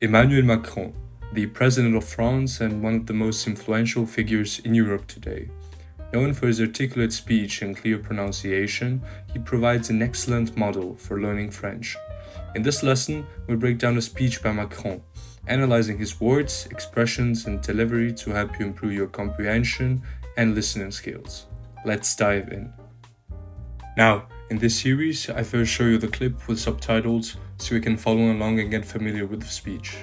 Emmanuel Macron, the President of France and one of the most influential figures in Europe today. Known for his articulate speech and clear pronunciation, he provides an excellent model for learning French. In this lesson, we'll break down a speech by Macron, analyzing his words, expressions, and delivery to help you improve your comprehension and listening skills. Let's dive in. Now, in this series, I first show you the clip with subtitles so you can follow along and get familiar with the speech.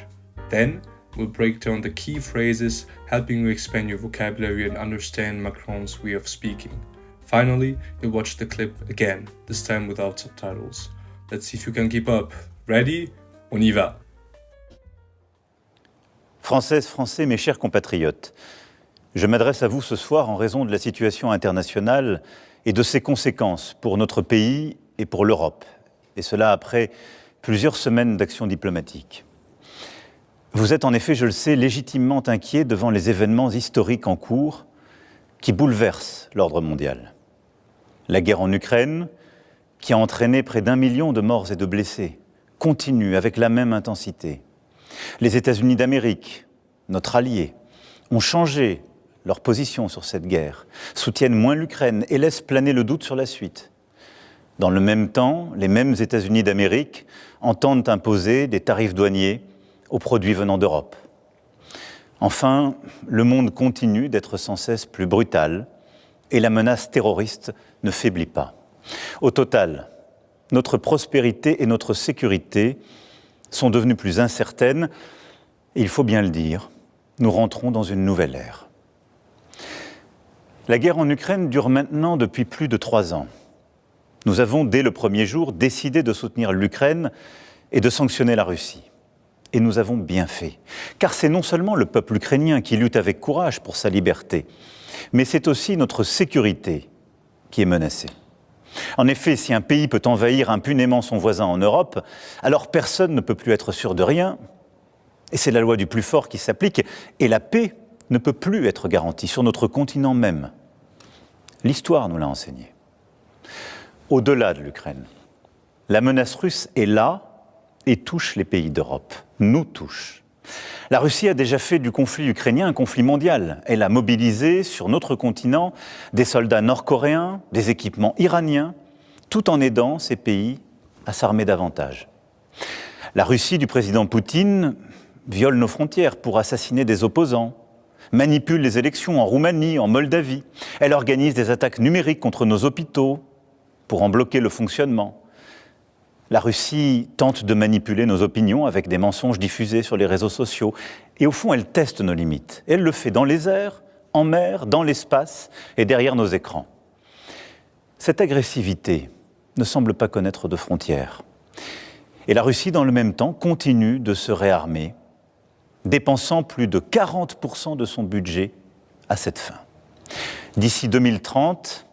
Then, we'll break down the key phrases, helping you expand your vocabulary and understand Macron's way of speaking. Finally, you'll watch the clip again, this time without subtitles. Let's see if you can keep up. Ready? On y va! Françaises, Français, mes chers compatriotes, je m'adresse à vous ce soir en raison de la situation internationale et de ses conséquences pour notre pays et pour l'Europe, et cela après plusieurs semaines d'action diplomatique. Vous êtes en effet, je le sais, légitimement inquiet devant les événements historiques en cours qui bouleversent l'ordre mondial. La guerre en Ukraine, qui a entraîné près d'1 million de morts et de blessés, continue avec la même intensité. Les États-Unis d'Amérique, notre allié, ont changé leur position sur cette guerre, soutiennent moins l'Ukraine et laissent planer le doute sur la suite. Dans le même temps, les mêmes États-Unis d'Amérique entendent imposer des tarifs douaniers aux produits venant d'Europe. Enfin, le monde continue d'être sans cesse plus brutal et la menace terroriste ne faiblit pas. Au total, notre prospérité et notre sécurité sont devenues plus incertaines et il faut bien le dire, nous rentrons dans une nouvelle ère. La guerre en Ukraine dure maintenant depuis plus de 3 ans. Nous avons, dès le premier jour, décidé de soutenir l'Ukraine et de sanctionner la Russie. Et nous avons bien fait, car c'est non seulement le peuple ukrainien qui lutte avec courage pour sa liberté, mais c'est aussi notre sécurité qui est menacée. En effet, si un pays peut envahir impunément son voisin en Europe, alors personne ne peut plus être sûr de rien, et c'est la loi du plus fort qui s'applique, et la paix ne peut plus être garantie sur notre continent même. L'histoire nous l'a enseigné. Au-delà de l'Ukraine, la menace russe est là et touche les pays d'Europe, nous touche. La Russie a déjà fait du conflit ukrainien un conflit mondial. Elle a mobilisé sur notre continent des soldats nord-coréens, des équipements iraniens, tout en aidant ces pays à s'armer davantage. La Russie du président Poutine viole nos frontières pour assassiner des opposants, manipule les élections en Roumanie, en Moldavie. Elle organise des attaques numériques contre nos hôpitaux pour en bloquer le fonctionnement. La Russie tente de manipuler nos opinions avec des mensonges diffusés sur les réseaux sociaux. Et au fond, elle teste nos limites. Elle le fait dans les airs, en mer, dans l'espace et derrière nos écrans. Cette agressivité ne semble pas connaître de frontières. Et la Russie, dans le même temps, continue de se réarmer, dépensant plus de 40% de son budget à cette fin. D'ici 2030,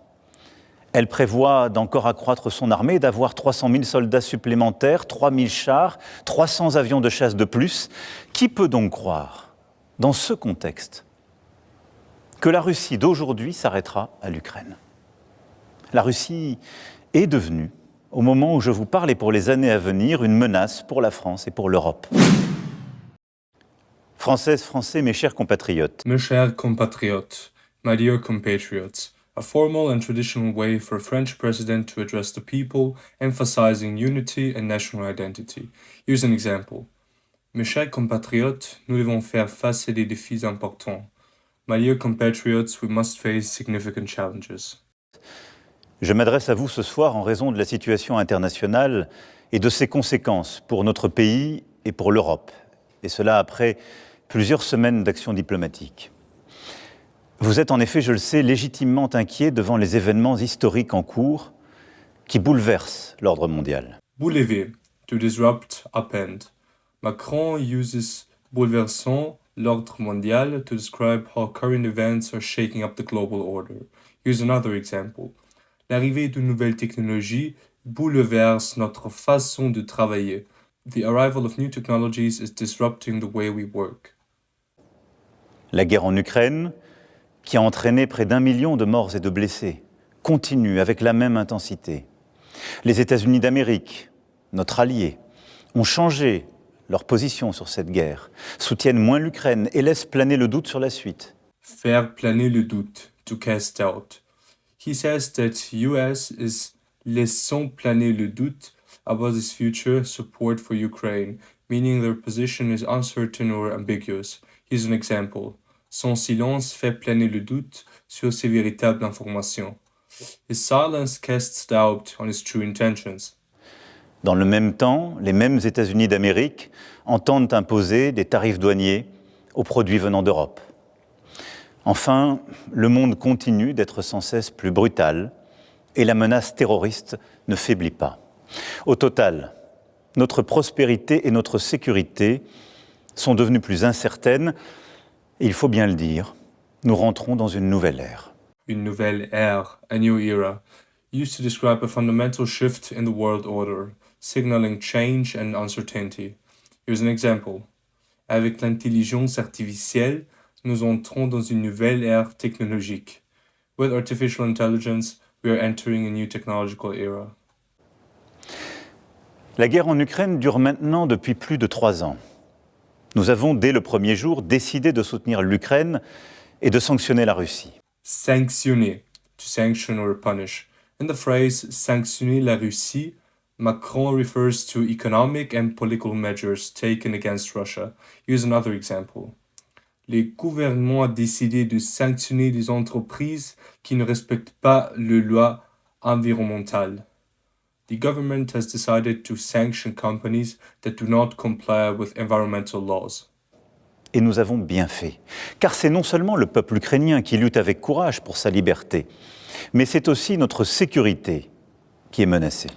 elle prévoit d'encore accroître son armée et d'avoir 300 000 soldats supplémentaires, 3 000 chars, 300 avions de chasse de plus. Qui peut donc croire, dans ce contexte, que la Russie d'aujourd'hui s'arrêtera à l'Ukraine? La Russie est devenue, au moment où je vous parle et pour les années à venir, une menace pour la France et pour l'Europe. Françaises, Français, mes chers compatriotes. Mes chers compatriotes, my dear compatriots, a formal and traditional way for a French president to address the people, emphasizing unity and national identity. Here's an example. Mes chers compatriotes, nous devons faire face à des défis importants. My dear compatriots, we must face significant challenges. Je m'adresse à vous ce soir en raison de la situation internationale et de ses conséquences pour notre pays et pour l'Europe, et cela après plusieurs semaines d'action diplomatique. Vous êtes en effet, je le sais, légitimement inquiet devant les événements historiques en cours qui bouleversent l'ordre mondial. Boulever, to disrupt, upend. Macron uses bouleversant l'ordre mondial to describe how current events are shaking up the global order. Here's another example. L'arrivée de nouvelles technologies bouleverse notre façon de travailler. The arrival of new technologies is disrupting the way we work. La guerre en Ukraine, qui a entraîné près d'1 million de morts et de blessés, continue avec la même intensité. Les États-Unis d'Amérique, notre allié, ont changé leur position sur cette guerre, soutiennent moins l'Ukraine et laissent planer le doute sur la suite. Faire planer le doute, to cast doubt. He says that US is laissant planer le doute about its future support for Ukraine, meaning their position is uncertain or ambiguous. Here's an example. Son silence fait planer le doute sur ses véritables informations. His silence casts doubt on his true intentions. Dans le même temps, les mêmes États-Unis d'Amérique entendent imposer des tarifs douaniers aux produits venant d'Europe. Enfin, le monde continue d'être sans cesse plus brutal et la menace terroriste ne faiblit pas. Au total, notre prospérité et notre sécurité sont devenues plus incertaines et il faut bien le dire, nous rentrons dans une nouvelle ère. Une nouvelle ère, a new era, used to describe a fundamental shift in the world order, signaling change and uncertainty. Here's an example. Avec l'intelligence artificielle, nous entrons dans une nouvelle ère technologique. With artificial intelligence, we are entering a new technological era. La guerre en Ukraine dure maintenant depuis plus de 3 ans. Nous avons, dès le premier jour, décidé de soutenir l'Ukraine et de sanctionner la Russie. Sanctionner, to sanction or punish. In the phrase sanctionner la Russie, Macron refers to economic and political measures taken against Russia. Here's another example. Les gouvernements ont décidé de sanctionner des entreprises qui ne respectent pas les lois environnementales. The government has decided to sanction companies that do not comply with environmental laws. Et nous avons bien fait, car c'est non seulement le peuple ukrainien qui lutte avec courage pour sa liberté, mais c'est aussi notre sécurité qui est menacée.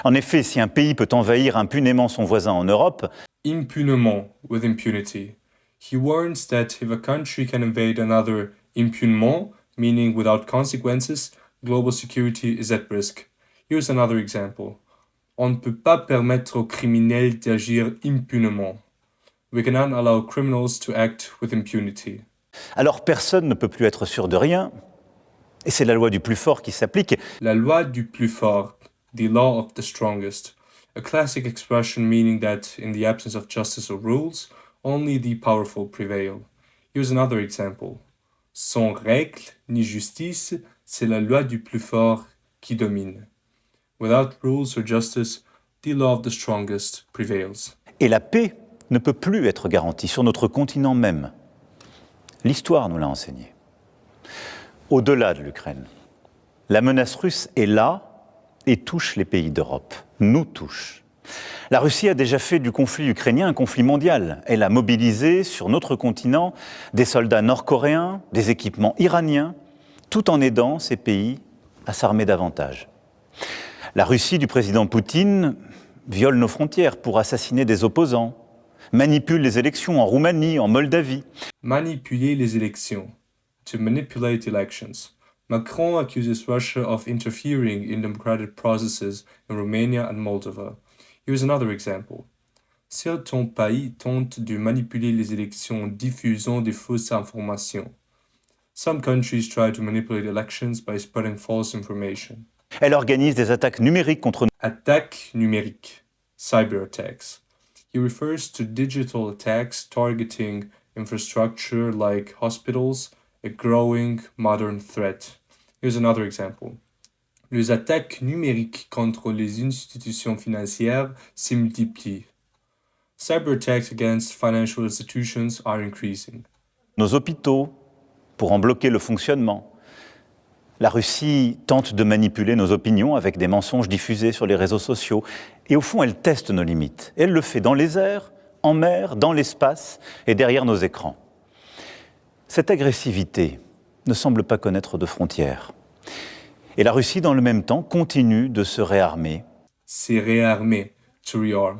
En effet, si un pays peut envahir impunément son voisin en Europe, Impunément, with impunity. He warns that if a country can invade another impunément, meaning without consequences, global security is at risk. Here's another example. On ne peut pas permettre aux criminels d'agir impunément. We cannot allow criminals to act with impunity. alors personne ne peut plus être sûr de rien, et c'est la loi du plus fort qui s'applique. La loi du plus fort, the law of the strongest. A classic expression meaning that in the absence of justice or rules, only the powerful prevail. Here's another example. Sans règle ni justice, c'est la loi du plus fort qui domine. Without rules or justice, the law of the strongest prevails. Et la paix ne peut plus être garantie sur notre continent même. L'histoire nous l'a enseigné. Au-delà de l'Ukraine, la menace russe est là et touche les pays d'Europe, nous touche. La Russie a déjà fait du conflit ukrainien un conflit mondial. Elle a mobilisé sur notre continent des soldats nord-coréens, des équipements iraniens, tout en aidant ces pays à s'armer davantage. La Russie du président Poutine viole nos frontières pour assassiner des opposants, manipule les élections en Roumanie, en Moldavie. Manipuler les élections. To manipulate elections. Macron accuses Russia of interfering in democratic processes in Romania and Moldova. Here's another example. Si ton pays tente de manipuler les élections en diffusant des fausses informations. Some countries try to manipulate elections by spreading false information. Elle organise des attaques numériques contre nous. Attaque numérique, cyber attacks. He refers to digital attacks targeting infrastructure like hospitals, a growing modern threat. Here's another example. Les attaques numériques contre les institutions financières se multiplient. Cyber attacks against financial institutions are increasing. Nos hôpitaux, pour en bloquer le fonctionnement. La Russie tente de manipuler nos opinions avec des mensonges diffusés sur les réseaux sociaux. Et au fond, elle teste nos limites. Elle le fait dans les airs, en mer, dans l'espace et derrière nos écrans. Cette agressivité ne semble pas connaître de frontières. Et la Russie, dans le même temps, continue de se réarmer. Se réarmer, to rearm.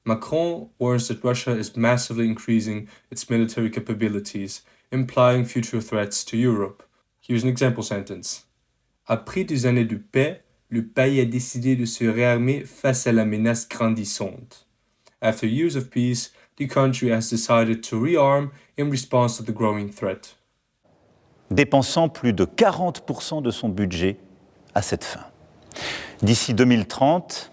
Macron warns that Russia is massively increasing its military capabilities, implying future threats to Europe. Here's an example sentence. Après des années de paix, le pays a décidé de se réarmer face à la menace grandissante. After years of peace, the country has decided to rearm in response to the growing threat. Dépensant plus de 40% de son budget à cette fin. D'ici 2030,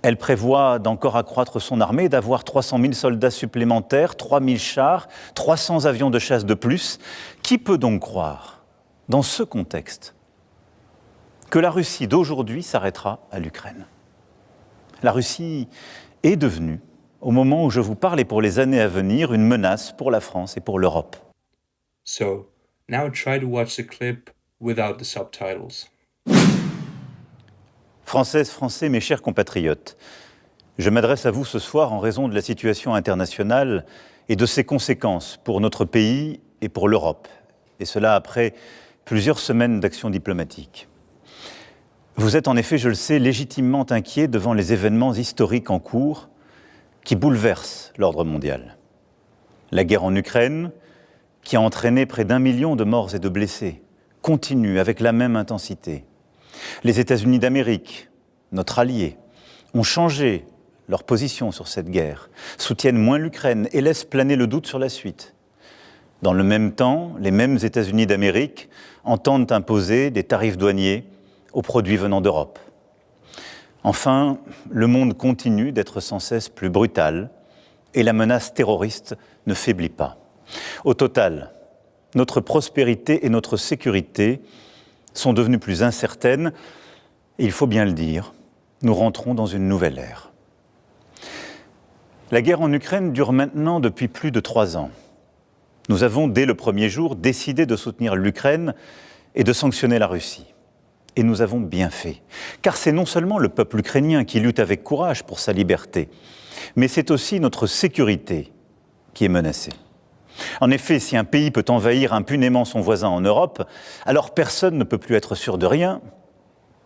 Elle prévoit d'encore accroître son armée, d'avoir 300 000 soldats supplémentaires, 3 000 chars, 300 avions de chasse de plus. Qui peut donc croire, dans ce contexte, que la Russie d'aujourd'hui s'arrêtera à l'Ukraine? La Russie est devenue, au moment où je vous parle et pour les années à venir, une menace pour la France et pour l'Europe. So, now try to watch the clip without the subtitles. Françaises, Français, mes chers compatriotes, je m'adresse à vous ce soir en raison de la situation internationale et de ses conséquences pour notre pays et pour l'Europe, et cela après plusieurs semaines d'action diplomatique. Vous êtes en effet, je le sais, légitimement inquiets devant les événements historiques en cours qui bouleversent l'ordre mondial. La guerre en Ukraine, qui a entraîné près d'1 million de morts et de blessés, continue avec la même intensité. Les États-Unis d'Amérique, notre allié, ont changé leur position sur cette guerre, soutiennent moins l'Ukraine et laissent planer le doute sur la suite. Dans le même temps, les mêmes États-Unis d'Amérique entendent imposer des tarifs douaniers aux produits venant d'Europe. Enfin, le monde continue d'être sans cesse plus brutal et la menace terroriste ne faiblit pas. Au total, notre prospérité et notre sécurité sont devenues plus incertaines et il faut bien le dire, nous rentrons dans une nouvelle ère. La guerre en Ukraine dure maintenant depuis plus de 3 ans. Nous avons, dès le premier jour, décidé de soutenir l'Ukraine et de sanctionner la Russie. Et nous avons bien fait, car c'est non seulement le peuple ukrainien qui lutte avec courage pour sa liberté, mais c'est aussi notre sécurité qui est menacée. En effet, si un pays peut envahir impunément son voisin en Europe, alors personne ne peut plus être sûr de rien,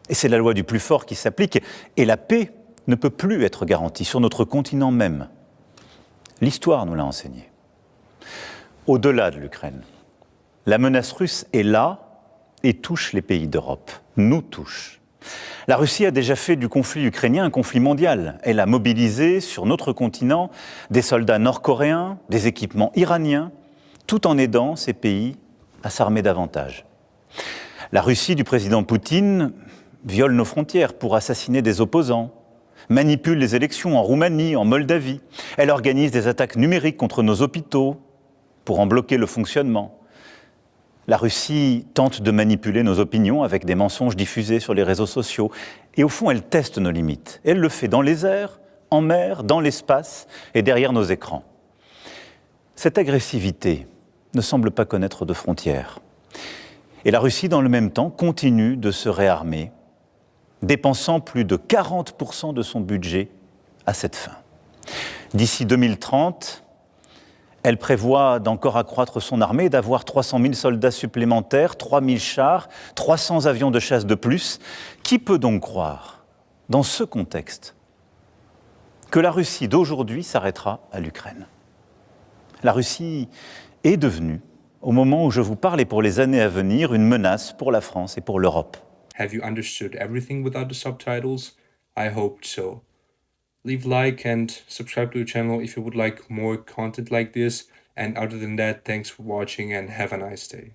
et c'est la loi du plus fort qui s'applique, et la paix ne peut plus être garantie sur notre continent même. L'histoire nous l'a enseigné. Au-delà de l'Ukraine, la menace russe est là et touche les pays d'Europe, nous touche. La Russie a déjà fait du conflit ukrainien un conflit mondial. Elle a mobilisé sur notre continent des soldats nord-coréens, des équipements iraniens, tout en aidant ces pays à s'armer davantage. La Russie du président Poutine viole nos frontières pour assassiner des opposants, manipule les élections en Roumanie, en Moldavie. Elle organise des attaques numériques contre nos hôpitaux pour en bloquer le fonctionnement. La Russie tente de manipuler nos opinions avec des mensonges diffusés sur les réseaux sociaux. Et au fond, elle teste nos limites. Elle le fait dans les airs, en mer, dans l'espace et derrière nos écrans. Cette agressivité ne semble pas connaître de frontières. Et la Russie, dans le même temps, continue de se réarmer, dépensant plus de 40% de son budget à cette fin. D'ici 2030, elle prévoit d'encore accroître son armée, d'avoir 300 000 soldats supplémentaires, 3 000 chars, 300 avions de chasse de plus. Qui peut donc croire, dans ce contexte, que la Russie d'aujourd'hui s'arrêtera à l'Ukraine? La Russie est devenue, au moment où je vous parle et pour les années à venir, une menace pour la France et pour l'Europe. Have you understood everything without the subtitles? I hoped so. Leave like and subscribe to the channel if you would like more content like this. And other than that, thanks for watching and have a nice day.